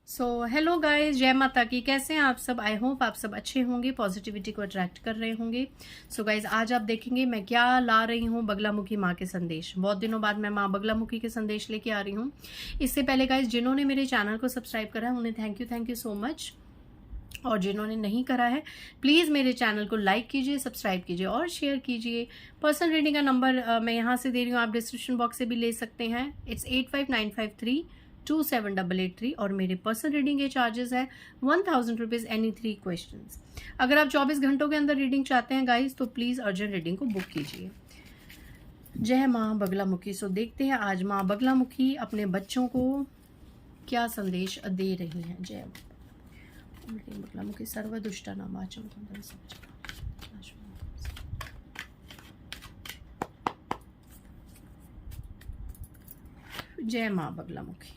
Hello guys, जय माता की। कैसे हैं आप सब? आई होप आप सब अच्छे होंगे, पॉजिटिविटी को अट्रैक्ट कर रहे होंगे। गाइस, आज आप देखेंगे मैं क्या ला रही हूँ। बगलामुखी माँ के संदेश। बहुत दिनों बाद मैं माँ बगलामुखी के संदेश लेके आ रही हूँ। इससे पहले गाइस, जिन्होंने मेरे चैनल को सब्सक्राइब करा है उन्हें थैंक यू सो मच। और जिन्होंने नहीं करा है प्लीज़ मेरे चैनल को लाइक कीजिए, सब्सक्राइब कीजिए और शेयर कीजिए। पर्सनल रीडिंग का नंबर मैं यहाँ से दे रही हूँ, आप डिस्क्रिप्शन बॉक्स से भी ले सकते हैं। इट्स 8595327883 और मेरे पर्सनल रीडिंग के चार्जेस है 1000 रुपीज़ एनी 3 क्वेश्चंस। अगर आप 24 घंटों के अंदर रीडिंग चाहते हैं गाइज तो प्लीज़ अर्जेंट रीडिंग को बुक कीजिए। जय माँ बगलामुखी। देखते हैं आज माँ बगलामुखी अपने बच्चों को क्या संदेश दे रही हैं। जय बगलामुखी सर्वदुष्टा नामाचम कुंदन समझ। जय माँ बगलामुखी।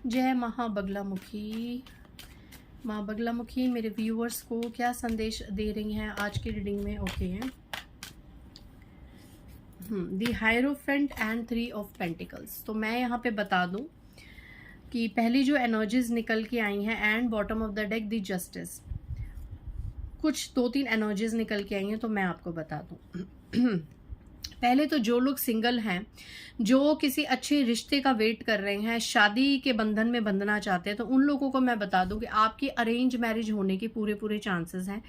जय बगलामुखी। माँ बगलामुखी मेरे व्यूअर्स को क्या संदेश दे रही हैं आज की रीडिंग में। ओके है the hierophant and 3 of pentacles. तो मैं यहाँ पे बता दूं कि पहली जो एनर्जीज निकल के आई हैं and bottom of the deck the justice. कुछ 2-3 एनर्जीज निकल के आई हैं तो मैं आपको बता दूं। पहले तो जो लोग सिंगल हैं, जो किसी अच्छे रिश्ते का वेट कर रहे हैं, शादी के बंधन में बंधना चाहते हैं, तो उन लोगों को मैं बता दूं कि आपकी अरेंज मैरिज होने के पूरे चांसेस हैं।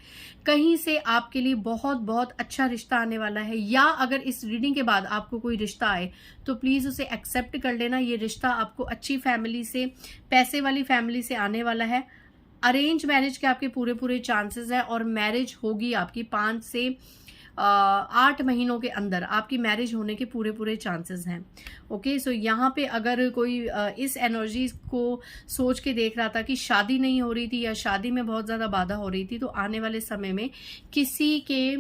कहीं से आपके लिए बहुत अच्छा रिश्ता आने वाला है, या अगर इस रीडिंग के बाद आपको कोई रिश्ता आए तो प्लीज उसे एक्सेप्ट कर लेना। ये रिश्ता आपको अच्छी फैमिली से, पैसे वाली फैमिली से आने वाला है। अरेंज मैरिज के आपके पूरे चांसेस है और मैरिज होगी आपकी 5 से 8 महीनों के अंदर आपकी मैरिज होने के पूरे चांसेस हैं। ओके, यहाँ पे अगर कोई इस एनर्जी को सोच के देख रहा था कि शादी नहीं हो रही थी या शादी में बहुत ज़्यादा बाधा हो रही थी, तो आने वाले समय में किसी के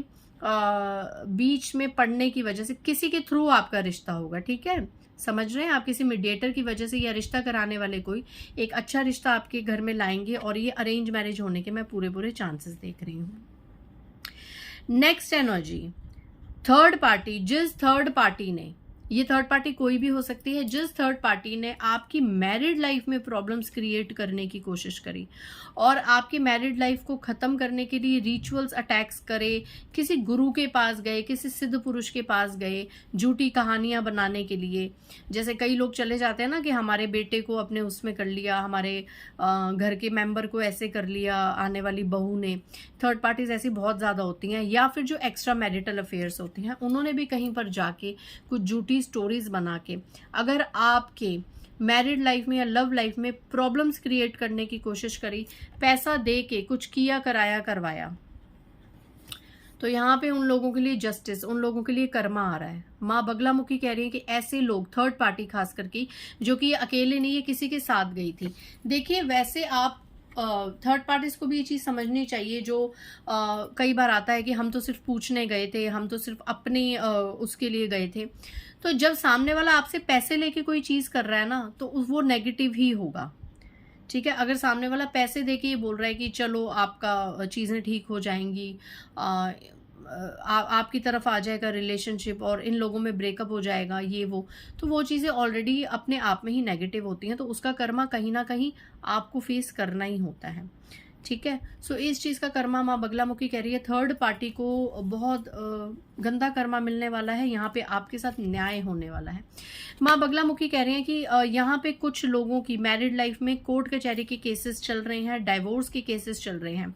बीच में पड़ने की वजह से किसी के थ्रू आपका रिश्ता होगा। ठीक है, समझ रहे हैं? आप किसी मीडिएटर की वजह से या रिश्ता कराने वाले कोई एक अच्छा रिश्ता आपके घर में लाएंगे और ये अरेंज मैरिज होने के मैं पूरे चांसेस देख रही हूँ। Next energy, third party. जिस थर्ड पार्टी ने, ये थर्ड पार्टी कोई भी हो सकती है, जिस थर्ड पार्टी ने आपकी मैरिड लाइफ में प्रॉब्लम्स क्रिएट करने की कोशिश करी और आपकी मैरिड लाइफ को खत्म करने के लिए रिचुअल्स अटैक्स करे, किसी गुरु के पास गए, किसी सिद्ध पुरुष के पास गए झूठी कहानियां बनाने के लिए। जैसे कई लोग चले जाते हैं ना कि हमारे बेटे को अपने उसमें कर लिया, हमारे घर के मेंबर को ऐसे कर लिया, आने वाली बहू ने। थर्ड पार्टीज ऐसी बहुत ज़्यादा होती हैं, या फिर जो एक्स्ट्रा मैरिटल अफेयर्स होती हैं उन्होंने भी कहीं पर जाके कुछ झूठी स्टोरीज बना के अगर आपके मैरिड लाइफ में या लव लाइफ में प्रॉब्लम्स क्रिएट करने की कोशिश करी, पैसा दे के कुछ किया कराया करवाया, तो यहाँ पे उन लोगों के लिए जस्टिस, उन लोगों के लिए कर्मा आ रहा है। माँ बगलामुखी कह रही है कि ऐसे लोग, थर्ड पार्टी खास करके, जो कि अकेले नहीं है, किसी के साथ गई थी। देखिए, वैसे आप थर्ड पार्टीज को भी ये चीज़ समझनी चाहिए, जो कई बार आता है कि हम तो सिर्फ पूछने गए थे, हम तो सिर्फ अपने उसके लिए गए थे। तो जब सामने वाला आपसे पैसे लेके कोई चीज़ कर रहा है ना, तो वो नेगेटिव ही होगा। ठीक है, अगर सामने वाला पैसे देके ये बोल रहा है कि चलो आपका चीज़ें ठीक हो जाएंगी, आपकी तरफ आ जाएगा रिलेशनशिप और इन लोगों में ब्रेकअप हो जाएगा, ये वो, तो वो चीज़ें ऑलरेडी अपने आप में ही नेगेटिव होती हैं, तो उसका कर्मा कहीं ना कहीं आपको फेस करना ही होता है। ठीक है, इस चीज़ का कर्मा माँ बगलामुखी कह रही है थर्ड पार्टी को बहुत गंदा कर्मा मिलने वाला है। यहाँ पे आपके साथ न्याय होने वाला है। माँ बगलामुखी कह रही हैं कि यहाँ पे कुछ लोगों की मैरिड लाइफ में कोर्ट कचहरी के केसेस चल रहे हैं, डाइवोर्स के केसेस चल रहे हैं।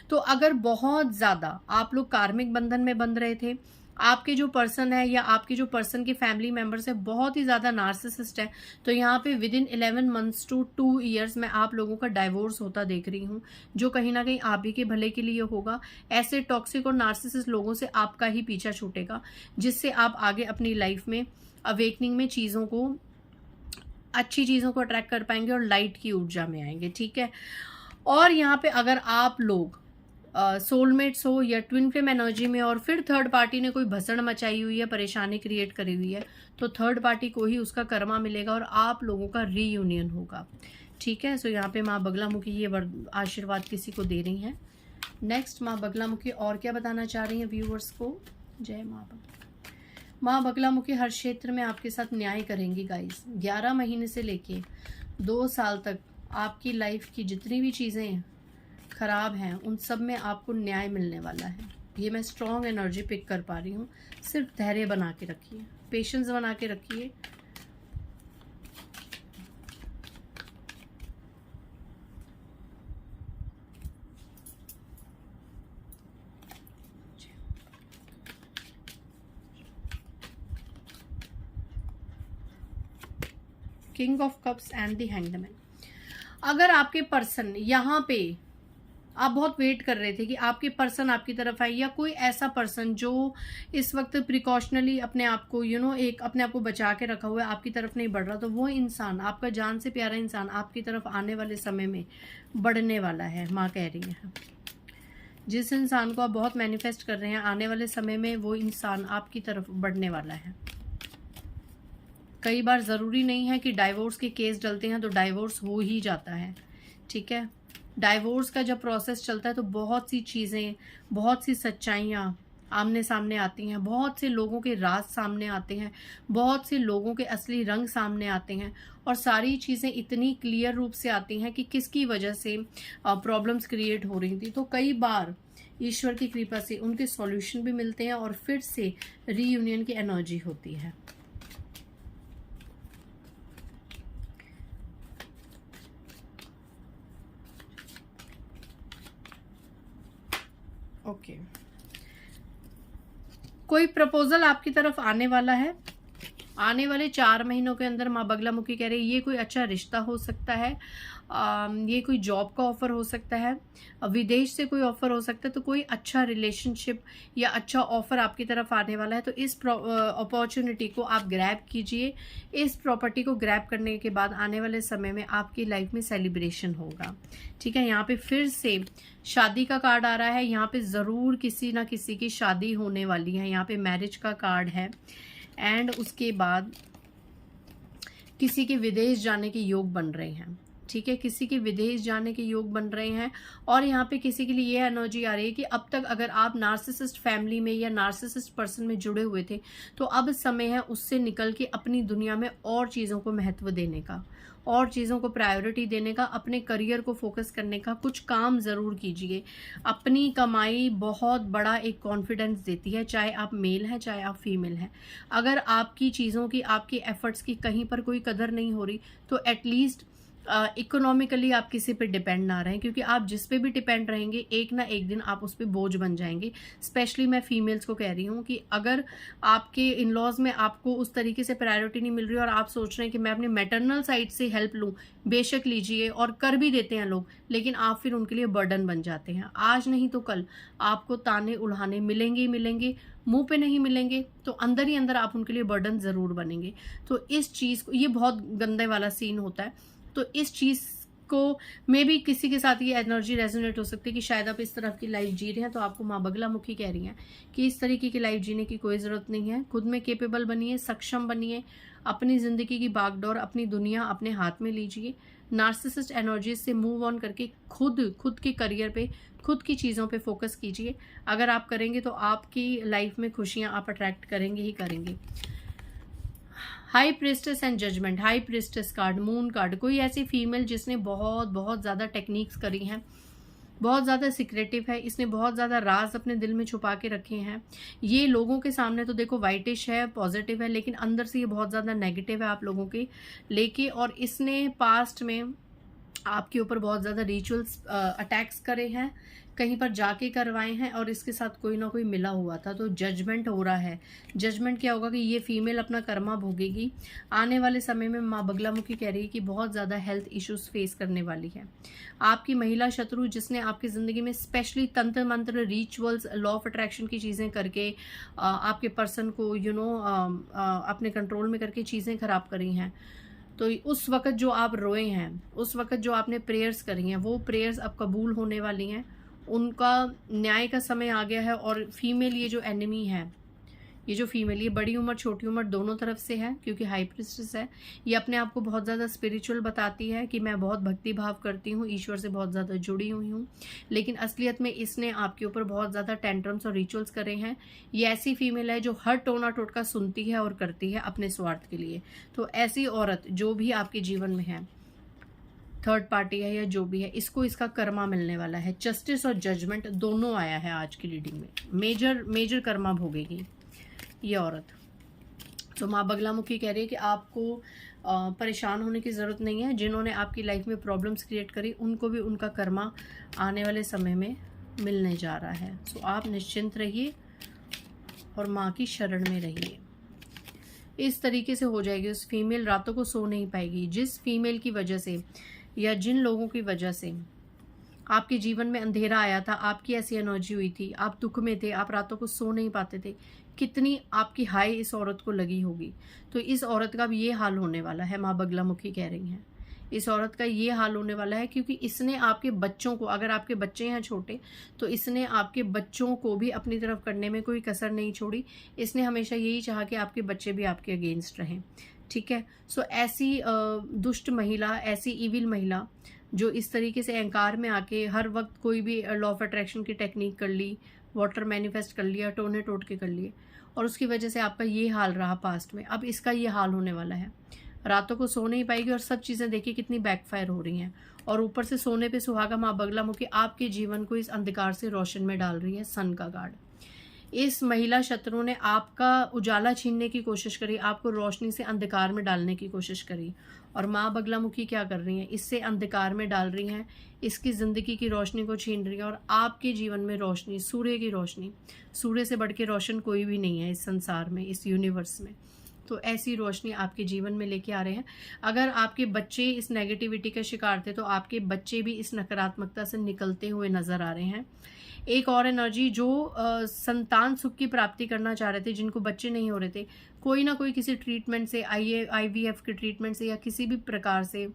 तो अगर बहुत ज़्यादा आप लोग कार्मिक बंधन में बंध रहे थे, आपके जो पर्सन है या आपके जो पर्सन के फैमिली मेंबर्स है बहुत ही ज़्यादा नार्सिसिस्ट है, तो यहाँ पे within 11 months to 2 years में आप लोगों का डाइवोर्स होता देख रही हूँ, जो कहीं ना कहीं आप ही के भले के लिए होगा। ऐसे टॉक्सिक और नार्सिसिस्ट लोगों से आपका ही पीछा छूटेगा, जिससे आप आगे अपनी लाइफ में अवेकनिंग में चीज़ों को, अच्छी चीज़ों को अट्रैक्ट कर पाएंगे और लाइट की ऊर्जा में आएंगे। ठीक है, और यहाँ पे अगर आप लोग सोलमेट्स हो या ट्विन फ्लेम एनर्जी में और फिर थर्ड पार्टी ने कोई भसड़ मचाई हुई है, परेशानी क्रिएट करी हुई है, तो थर्ड पार्टी को ही उसका कर्मा मिलेगा और आप लोगों का रीयूनियन होगा। ठीक है, यहाँ पे माँ बगलामुखी ये आशीर्वाद किसी को दे रही हैं। नेक्स्ट, माँ बगलामुखी और क्या बताना चाह रही हैं व्यूअर्स को। जय माँ बगलामुखी हर क्षेत्र में आपके साथ न्याय करेंगी गाइस। 11 महीने से लेके 2 साल तक आपकी लाइफ की जितनी भी चीज़ें खराब हैं उन सब में आपको न्याय मिलने वाला है। ये मैं स्ट्रॉन्ग एनर्जी पिक कर पा रही हूँ। सिर्फ धैर्य बना के रखिए, पेशेंस बना के रखिए। King of cups and the hanged man. अगर आपके पर्सन यहाँ पे आप बहुत वेट कर रहे थे कि आपके पर्सन आपकी तरफ आए, या कोई ऐसा पर्सन जो इस वक्त प्रिकॉशनली अपने आप को एक अपने आप को बचा के रखा हुआ है, आपकी तरफ नहीं बढ़ रहा, तो वो इंसान, आपका जान से प्यारा इंसान आपकी तरफ आने वाले समय में बढ़ने वाला है। माँ कह रही है जिस इंसान को आप बहुत मैनिफेस्ट कर रहे हैं, आने वाले समय में वो इंसान आपकी तरफ बढ़ने वाला है। कई बार ज़रूरी नहीं है कि डाइवोर्स के केस डलते हैं तो डाइवोर्स हो ही जाता है, ठीक है। डाइवोर्स का जब प्रोसेस चलता है तो बहुत सी चीज़ें, बहुत सी सच्चाइयाँ आमने सामने आती हैं, बहुत से लोगों के राज सामने आते हैं, बहुत से लोगों के असली रंग सामने आते हैं, और सारी चीज़ें इतनी क्लियर रूप से आती हैं कि किसकी वजह से प्रॉब्लम्स क्रिएट हो रही थी। तो कई बार ईश्वर की कृपा से उनके सॉल्यूशन भी मिलते हैं और फिर से रीयूनियन की एनर्जी होती है। ओके, कोई प्रपोजल आपकी तरफ आने वाला है। आने वाले 4 महीनों के अंदर माँ बगलामुखी कह रही है ये कोई अच्छा रिश्ता हो सकता है, ये कोई जॉब का ऑफर हो सकता है, विदेश से कोई ऑफर हो सकता है। तो कोई अच्छा रिलेशनशिप या अच्छा ऑफर आपकी तरफ आने वाला है। तो इस अपॉर्चुनिटी को आप ग्रैब कीजिए। इस प्रॉपर्टी को ग्रैब करने के बाद आने वाले समय में आपकी लाइफ में सेलिब्रेशन होगा, ठीक है। यहाँ पे फिर से शादी का कार्ड आ रहा है। यहाँ पे ज़रूर किसी ना किसी की शादी होने वाली है। यहाँ पे मैरिज का कार्ड है, एंड उसके बाद किसी के विदेश जाने के योग बन रहे हैं, ठीक है। किसी के विदेश जाने के योग बन रहे हैं। और यहाँ पे किसी के लिए ये एनर्जी आ रही है कि अब तक अगर आप नार्सिसिस्ट फैमिली में या नार्सिसिस्ट पर्सन में जुड़े हुए थे, तो अब समय है उससे निकल के अपनी दुनिया में और चीज़ों को महत्व देने का, और चीज़ों को प्रायोरिटी देने का, अपने करियर को फोकस करने का। कुछ काम ज़रूर कीजिए। अपनी कमाई बहुत बड़ा एक कॉन्फिडेंस देती है, चाहे आप मेल हैं चाहे आप फीमेल हैं। अगर आपकी चीज़ों की, आपके एफर्ट्स की कहीं पर कोई कदर नहीं हो रही, तो एटलीस्ट इकोनॉमिकली आप किसी पे डिपेंड ना रहें, क्योंकि आप जिस पे भी डिपेंड रहेंगे एक ना एक दिन आप उस पर बोझ बन जाएंगे। स्पेशली मैं फीमेल्स को कह रही हूँ कि अगर आपके इन लॉज में आपको उस तरीके से प्रायोरिटी नहीं मिल रही और आप सोच रहे हैं कि मैं अपने मैटरनल साइड से हेल्प लूँ, बेशक लीजिए, और कर भी देते हैं लोग, लेकिन आप फिर उनके लिए बर्डन बन जाते हैं। आज नहीं तो कल आपको ताने उड़ाने मिलेंगे ही मिलेंगे। मुंह पे नहीं मिलेंगे तो अंदर ही अंदर आप उनके लिए बर्डन ज़रूर बनेंगे। तो इस चीज़ को, ये बहुत गंदे वाला सीन होता है, तो इस चीज़ को मे भी किसी के साथ ये एनर्जी रेजोनेट हो सकती है कि शायद आप इस तरह की लाइफ जी रहे हैं। तो आपको माँ बगलामुखी कह रही हैं कि इस तरीके की लाइफ जीने की कोई ज़रूरत नहीं है। खुद में कैपेबल बनिए, सक्षम बनिए, अपनी ज़िंदगी की बागडोर, अपनी दुनिया अपने हाथ में लीजिए। नार्सिसिस्ट एनर्जीज से मूव ऑन करके खुद के करियर पे, खुद की चीज़ों पे फोकस कीजिए। अगर आप करेंगे तो आपकी लाइफ में खुशियाँ आप अट्रैक्ट करेंगे ही करेंगे। High priestess and judgement, high priestess card, moon card. कोई ऐसी फीमेल जिसने बहुत बहुत ज़्यादा टेक्निक्स करी हैं, बहुत ज़्यादा सीक्रेटिव है, इसने बहुत ज़्यादा राज अपने दिल में छुपा के रखे हैं। ये लोगों के सामने तो देखो वाइटिश है, पॉजिटिव है, लेकिन अंदर से ये बहुत ज़्यादा नेगेटिव है आप लोगों के लेके। और इसने पास्ट में आपके ऊपर बहुत ज़्यादा रिचुअल्स अटैक्स करे हैं, कहीं पर जाके करवाए हैं, और इसके साथ कोई ना कोई मिला हुआ था। तो जजमेंट हो रहा है। जजमेंट क्या होगा कि ये फीमेल अपना कर्मा भोगेगी। आने वाले समय में माँ बगलामुखी कह रही है कि बहुत ज़्यादा हेल्थ इश्यूज फेस करने वाली है। आपकी महिला शत्रु जिसने आपकी ज़िंदगी में स्पेशली तंत्र मंत्र, रिचुअल्स, लॉ ऑफ अट्रैक्शन की चीज़ें करके आपके पर्सन को अपने कंट्रोल में करके चीज़ें खराब करी हैं, तो उस वक्त जो आप रोए हैं, उस वक्त जो आपने प्रेयर्स करी हैं, वो प्रेयर्स अब कबूल होने वाली हैं। उनका न्याय का समय आ गया है। और फीमेल, ये जो एनिमी है, ये जो फीमेल, ये बड़ी उम्र छोटी उम्र दोनों तरफ से है, क्योंकि हाई प्रिस्टेस है। ये अपने आप को बहुत ज़्यादा स्पिरिचुअल बताती है कि मैं बहुत भक्ति भाव करती हूँ, ईश्वर से बहुत ज़्यादा जुड़ी हुई हूँ, लेकिन असलियत में इसने आपके ऊपर बहुत ज़्यादा टेंट्रम्स और रिचुअल्स करे हैं। ये ऐसी फीमेल है जो हर टोना टोटका सुनती है और करती है अपने स्वार्थ के लिए। तो ऐसी औरत जो भी आपके जीवन में है, थर्ड पार्टी है या जो भी है, इसको इसका कर्मा मिलने वाला है। जस्टिस और जजमेंट दोनों आया है आज की रीडिंग में। मेजर कर्मा भोगेगी ये औरत। तो माँ बगलामुखी कह रही है कि आपको परेशान होने की ज़रूरत नहीं है। जिन्होंने आपकी लाइफ में प्रॉब्लम्स क्रिएट करी उनको भी उनका कर्मा आने वाले समय में मिलने जा रहा है। सो आप निश्चिंत रहिए और माँ की शरण में रहिए। इस तरीके से हो जाएगी। उस फीमेल रातों को सो नहीं पाएगी। जिस फीमेल की वजह से या जिन लोगों की वजह से आपके जीवन में अंधेरा आया था, आपकी ऐसी एनर्जी हुई थी, आप दुख में थे, आप रातों को सो नहीं पाते थे, कितनी आपकी हाई इस औरत को लगी होगी। तो इस औरत का भी ये हाल होने वाला है, माँ बगलामुखी कह रही हैं। इस औरत का ये हाल होने वाला है क्योंकि इसने आपके बच्चों को, अगर आपके बच्चे हैं छोटे, तो इसने आपके बच्चों को भी अपनी तरफ करने में कोई कसर नहीं छोड़ी। इसने हमेशा यही चाहा कि आपके बच्चे भी आपके अगेंस्ट रहें। ठीक है। सो ऐसी दुष्ट महिला, ऐसी इविल महिला जो इस तरीके से अहंकार में आके हर वक्त कोई भी लॉ ऑफ अट्रैक्शन की टेक्निक कर ली, वाटर मैनिफेस्ट कर लिया, टोने टोट के कर लिए, और उसकी वजह से आपका ये हाल रहा पास्ट में, अब इसका ये हाल होने वाला है। रातों को सो नहीं पाएगी और सब चीज़ें देखिए कितनी बैकफायर हो रही हैं। और ऊपर से सोने पे सुहागा माँ बगलामुखी आपके जीवन को इस अंधकार से रोशन में डाल रही है, सन का गार्ड। इस महिला शत्रु ने आपका उजाला छीनने की कोशिश करी, आपको रोशनी से अंधकार में डालने की कोशिश करी। और माँ बगलामुखी क्या कर रही हैं, इससे अंधकार में डाल रही हैं, इसकी ज़िंदगी की रोशनी को छीन रही है। और आपके जीवन में रोशनी, सूर्य की रोशनी, सूर्य से बढ़ के रोशन कोई भी नहीं है इस संसार में, इस यूनिवर्स में। तो ऐसी रोशनी आपके जीवन में लेके आ रहे हैं। अगर आपके बच्चे इस नेगेटिविटी के शिकार थे तो आपके बच्चे भी इस नकारात्मकता से निकलते हुए नजर आ रहे हैं। एक और एनर्जी जो संतान सुख की प्राप्ति करना चाह रहे थे, जिनको बच्चे नहीं हो रहे थे, कोई ना कोई किसी ट्रीटमेंट से, IVF के ट्रीटमेंट से या किसी भी प्रकार से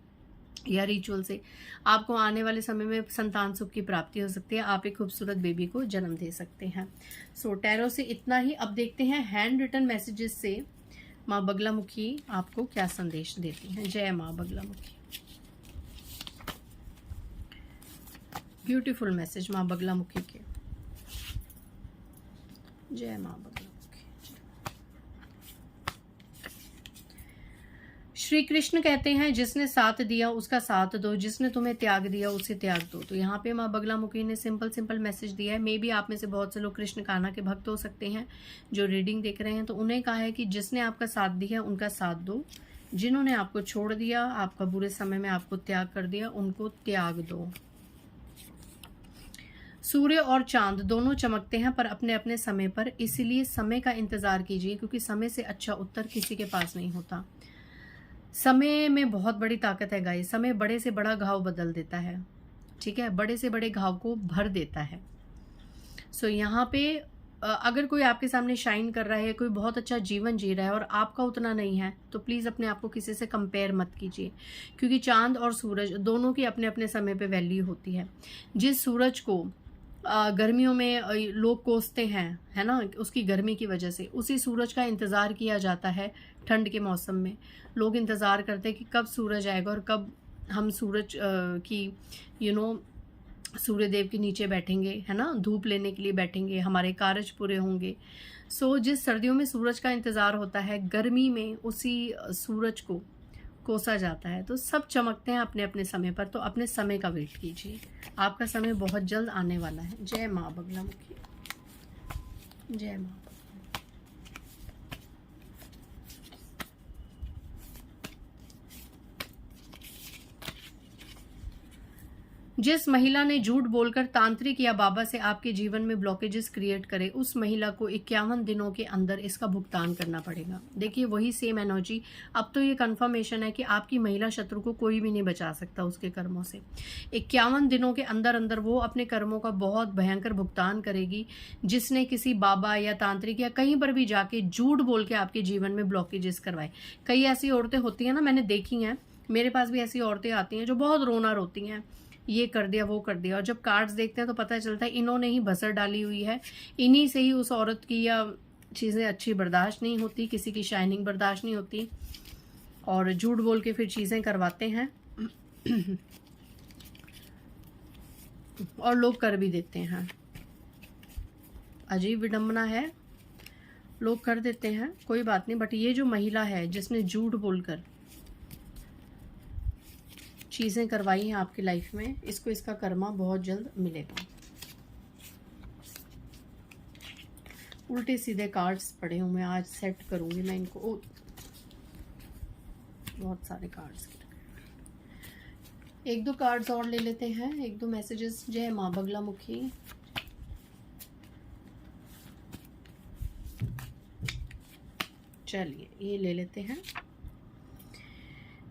या रिचुअल से आपको आने वाले समय में संतान सुख की प्राप्ति हो सकती है। आप एक खूबसूरत बेबी को जन्म दे सकते हैं। सो टैरो से इतना ही। अब देखते हैं हैंड रिटन मैसेजेस से माँ बगलामुखी आपको क्या संदेश देती हैं। जय माँ बगलामुखी। ब्यूटीफुल मैसेज माँ बगलामुखी के। जय माँ बगलामुखी। श्री कृष्ण कहते हैं, जिसने साथ दिया उसका साथ दो, जिसने तुम्हें त्याग दिया उसे त्याग दो। तो यहाँ पे माँ बगलामुखी ने सिंपल मैसेज दिया है। मे बी आप में से बहुत से लोग कृष्ण कान्हा के भक्त हो सकते हैं जो रीडिंग देख रहे हैं। तो उन्हें कहा है कि जिसने आपका साथ दिया उनका साथ दो, जिन्होंने आपको छोड़ दिया, आपका बुरे समय में आपको त्याग कर दिया, उनको त्याग दो। सूर्य और चांद दोनों चमकते हैं पर अपने अपने समय पर, इसीलिए समय का इंतजार कीजिए क्योंकि समय से अच्छा उत्तर किसी के पास नहीं होता। समय में बहुत बड़ी ताकत है गाइस। समय बड़े से बड़ा घाव बदल देता है। ठीक है, बड़े से बड़े घाव को भर देता है। सो यहाँ पे अगर कोई आपके सामने शाइन कर रहा है, कोई बहुत अच्छा जीवन जी रहा है और आपका उतना नहीं है, तो प्लीज़ अपने आप को किसी से कंपेयर मत कीजिए क्योंकि चांद और सूरज दोनों की अपने अपने समय पे वैल्यू होती है। जिस सूरज को गर्मियों में लोग कोसते हैं, है ना, उसकी गर्मी की वजह से, उसी सूरज का इंतज़ार किया जाता है ठंड के मौसम में। लोग इंतज़ार करते हैं कि कब सूरज आएगा और कब हम सूरज की सूर्य देव के नीचे बैठेंगे, है ना, धूप लेने के लिए बैठेंगे, हमारे कार्य पूरे होंगे। सो जिस सर्दियों में सूरज का इंतज़ार होता है, गर्मी में उसी सूरज को कोसा जाता है। तो सब चमकते हैं अपने अपने समय पर, तो अपने समय का वेट कीजिए, आपका समय बहुत जल्द आने वाला है। जय माँ बगलामुखी। जय माँ। जिस महिला ने झूठ बोलकर तांत्रिक या बाबा से आपके जीवन में ब्लॉकेजेस क्रिएट करे, उस महिला को 51 दिनों के अंदर इसका भुगतान करना पड़ेगा। देखिए वही सेम एनर्जी। अब तो ये कंफर्मेशन है कि आपकी महिला शत्रु को कोई भी नहीं बचा सकता उसके कर्मों से। 51 दिनों के अंदर अंदर वो अपने कर्मों का बहुत भयंकर भुगतान करेगी। जिसने किसी बाबा या तांत्रिक या कहीं पर भी जाके झूठ बोल के आपके जीवन में ब्लॉकेजेस करवाए। कई ऐसी औरतें होती हैं ना, मैंने देखी हैं, मेरे पास भी ऐसी औरतें आती हैं जो बहुत रोना रोती हैं, ये कर दिया वो कर दिया, और जब कार्ड्स देखते हैं तो पता चलता है इन्होंने ही बसर डाली हुई है। इन्हीं से ही उस औरत की या चीज़ें अच्छी बर्दाश्त नहीं होती, किसी की शाइनिंग बर्दाश्त नहीं होती, और झूठ बोल के फिर चीज़ें करवाते हैं और लोग कर भी देते हैं। अजीब विडंबना है, लोग कर देते हैं, कोई बात नहीं। बट ये जो महिला है जिसने झूठ बोलकर चीज़ें करवाई हैं आपकी लाइफ में, इसको इसका कर्मा बहुत जल्द मिलेगा। उल्टे सीधे कार्ड्स पड़े हुए हैं, आज सेट करूंगी मैं इनको। बहुत सारे कार्ड्स, एक दो कार्ड्स और ले लेते हैं, एक दो मैसेजेस। जय माँ बगलामुखी। चलिए ये ले लेते हैं।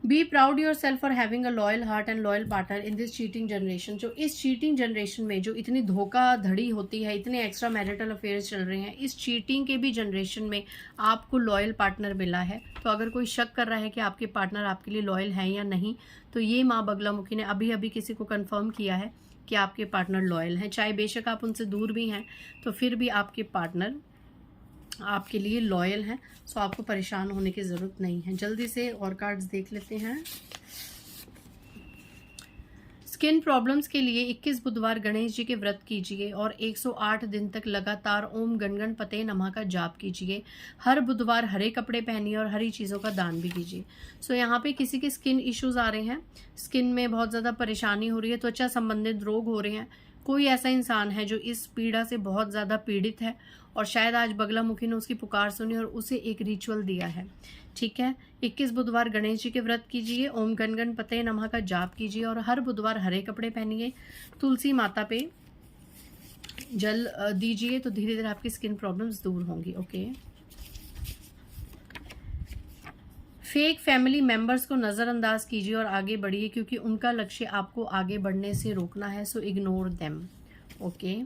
Be proud your self for having a loyal heart and loyal partner in this cheating generation. जो इस चीटिंग जनरेशन में जो इतनी धोखाधड़ी होती है, इतने एक्स्ट्रा मैरिटल अफेयर्स चल रहे हैं, इस चीटिंग के भी जनरेशन में आपको लॉयल पार्टनर मिला है। तो अगर कोई शक कर रहा है कि आपके पार्टनर आपके लिए लॉयल हैं या नहीं, तो ये माँ बगलामुखी ने अभी अभी किसी को कंफर्म किया है कि आपके पार्टनर लॉयल हैं। चाहे बेशक आप उनसे दूर भी हैं, तो फिर भी आपके पार्टनर आपके लिए लॉयल हैं। सो आपको परेशान होने की ज़रूरत नहीं है। जल्दी से और कार्ड्स देख लेते हैं। स्किन प्रॉब्लम्स के लिए 21 बुधवार गणेश जी के व्रत कीजिए और 108 दिन तक लगातार ओम गण पते नमः का जाप कीजिए। हर बुधवार हरे कपड़े पहनिए और हरी चीज़ों का दान भी कीजिए। सो यहाँ पे किसी के स्किन इश्यूज आ रहे हैं, स्किन में बहुत ज़्यादा परेशानी हो रही है, त्वचा संबंधित रोग हो रहे हैं। कोई ऐसा इंसान है जो इस पीड़ा से बहुत ज़्यादा पीड़ित है और शायद आज बगलामुखी ने उसकी पुकार सुनी और उसे एक रिचुअल दिया है। ठीक है, 21 बुधवार गणेश जी के व्रत कीजिए, ओम गण पते नमः का जाप कीजिए और हर बुधवार हरे कपड़े पहनिए, तुलसी माता पे जल दीजिए, तो धीरे धीरे आपकी स्किन प्रॉब्लम्स दूर होंगी। ओके, फेक फैमिली मेंबर्स को नज़रअंदाज कीजिए और आगे बढ़िए, क्योंकि उनका लक्ष्य आपको आगे बढ़ने से रोकना है। So ignore them. ओके,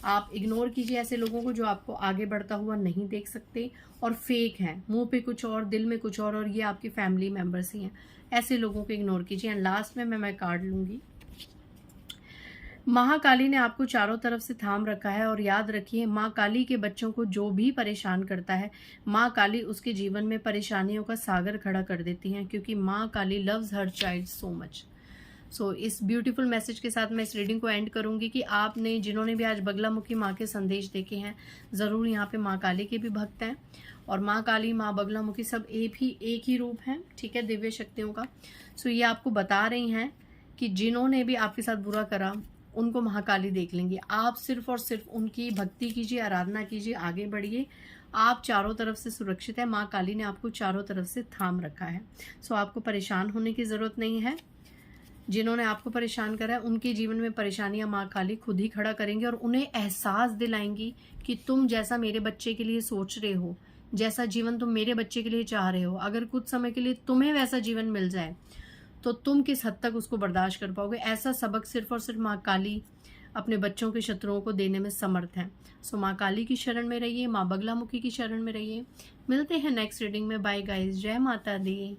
आप इग्नोर कीजिए ऐसे लोगों को जो आपको आगे बढ़ता हुआ नहीं देख सकते और फेक हैं, मुंह पे कुछ और दिल में कुछ और ये आपके फैमिली मेंबर्स ही हैं। ऐसे लोगों को इग्नोर कीजिए। एंड लास्ट में मैं कार्ड लूंगी। महाकाली ने आपको चारों तरफ से थाम रखा है और याद रखिए, माँ काली के बच्चों को जो भी परेशान करता है, माँ काली उसके जीवन में परेशानियों का सागर खड़ा कर देती हैं, क्योंकि माँ Kali loves her child so much. So इस ब्यूटीफुल मैसेज के साथ मैं इस रीडिंग को एंड करूंगी कि आपने जिन्होंने भी आज बगलामुखी माँ के संदेश देखे हैं, ज़रूर यहाँ पे माँ काली के भी भक्त हैं और माँ काली माँ बगलामुखी सब एक ही रूप हैं। ठीक है, दिव्य शक्तियों का। सो ये आपको बता रही हैं कि जिन्होंने भी आपके साथ बुरा करा उनको महाकाली देख लेंगे। आप सिर्फ और सिर्फ उनकी भक्ति कीजिए, आराधना कीजिए, आगे बढ़िए। आप चारों तरफ से सुरक्षित है। माँ काली ने आपको चारों तरफ से थाम रखा है। सो आपको परेशान होने की ज़रूरत नहीं है। जिन्होंने आपको परेशान करा है उनके जीवन में परेशानियां माँ काली खुद ही खड़ा करेंगे और उन्हें एहसास दिलाएंगी कि तुम जैसा मेरे बच्चे के लिए सोच रहे हो, जैसा जीवन तुम मेरे बच्चे के लिए चाह रहे हो, अगर कुछ समय के लिए तुम्हें वैसा जीवन मिल जाए तो तुम किस हद तक उसको बर्दाश्त कर पाओगे। ऐसा सबक सिर्फ और सिर्फ माँ काली अपने बच्चों के शत्रुओं को देने में समर्थ हैं। सो माँ काली की शरण में रहिए, माँ बगलामुखी की शरण में रहिए। मिलते हैं नेक्स्ट रीडिंग में। बाय गाइस, जय माता दी।